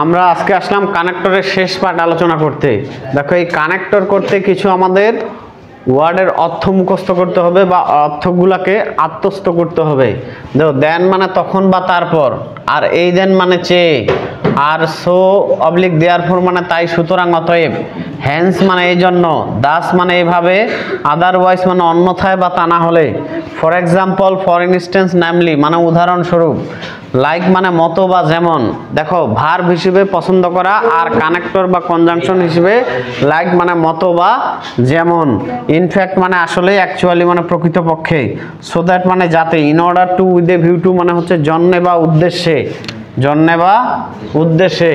আমরা আজকে আসলাম কানেক্টরের শেষ পার্ট আলোচনা করতে। দেখো এই কানেক্টর করতে কিছু আমাদের ওয়ার্ডের অর্থ মুখস্থ করতে হবে বা অর্থগুলোকে আত্মস্থ করতে হবে। দেখো দেন মানে তখন বা তারপর, আর এই দেন মানে চেয়ে, আর সো অবলিক দেয়ারফর মানে তাই সুতরাং অতএব, হ্যান্স মানে এই জন্য, দাস মানে এইভাবে, আদারওয়াইজ মানে অন্যথায় বা তা না হলে, ফর এক্সাম্পল ফর ইনস্ট্যান্স নামলি মানে উদাহরণস্বরূপ, লাইক মানে মতো বা যেমন। দেখো ভার্ব হিসেবে পছন্দ করা, আর কানেক্টর বা কনজাংশন হিসেবে লাইক মানে মতো বা যেমন, ইনফ্যাক্ট মানে আসলে, অ্যাকচুয়ালি মানে প্রকৃতপক্ষে, সো দ্যাট মানে যাতে, in order to, with a view to মানে হচ্ছে জন্যে বা উদ্দেশ্যে, জন্যে বা উদ্দেশ্যে,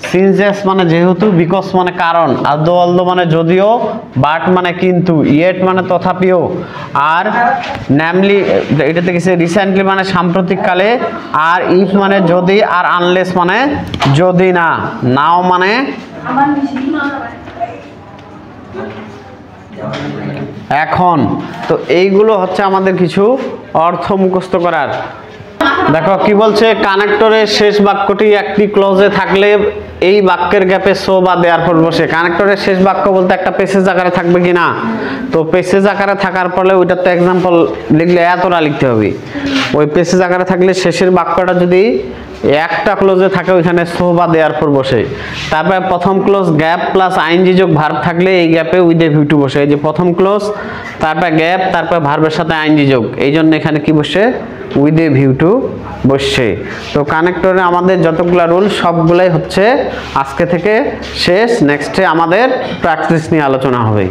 সিনসেস মানে যেহেতু, বিকজ মানে কারণ, আদৌ অলদো মানে যদিও, বাট মানে কিন্তু, ইয়েট মানে তথাপিও, আর ন্যামলি এটাতে কিছু রিসেন্টলি মানে সাম্প্রতিককালে, আর ইফ মানে যদি, আর আনলেস মানে যদি না, নাও মানে এখন। তো এইগুলো হচ্ছে আমাদের কিছু অর্থ মুখস্থ করার। দেখো কি বলছে, কানেক্টরের শেষ বাক্যটি একটি ক্লজে থাকলে এই বাক্যের গ্যাপে সো বা দেয়ারফর বসে। কানেক্টরের শেষ বাক্য বলতে একটা প্যাসেজ আকারে থাকবে কিনা, তো প্যাসেজ আকারে থাকার ফলে ওইটার তো এক্সাম্পল লিখলে এতটা লিখতে হবে। ওই প্যাসেজ আকারে থাকলে শেষের বাক্যটা যদি একটা ক্লোজে থাকে ওইখানে সো বা দেয়ারফর বসে। তারপরে প্রথম ক্লোজ গ্যাপ প্লাস আইএনজি যোগ ভার্ব থাকলে এই গ্যাপে উইথ এ ভিউ টু বসে। এই যে প্রথম ক্লোজ, তারপর গ্যাপ, তারপর ভার্বের সাথে আইএনজি যোগ, এই জন্য এখানে কি বসে, উইথ এ ভিউ টু বসছে। তো কানেক্টরে আমাদের যতগুলা রুল সবগুলাই হচ্ছে আজকে থেকে শেষ। নেক্সটে আমাদের প্র্যাকটিস নিয়ে আলোচনা হবে।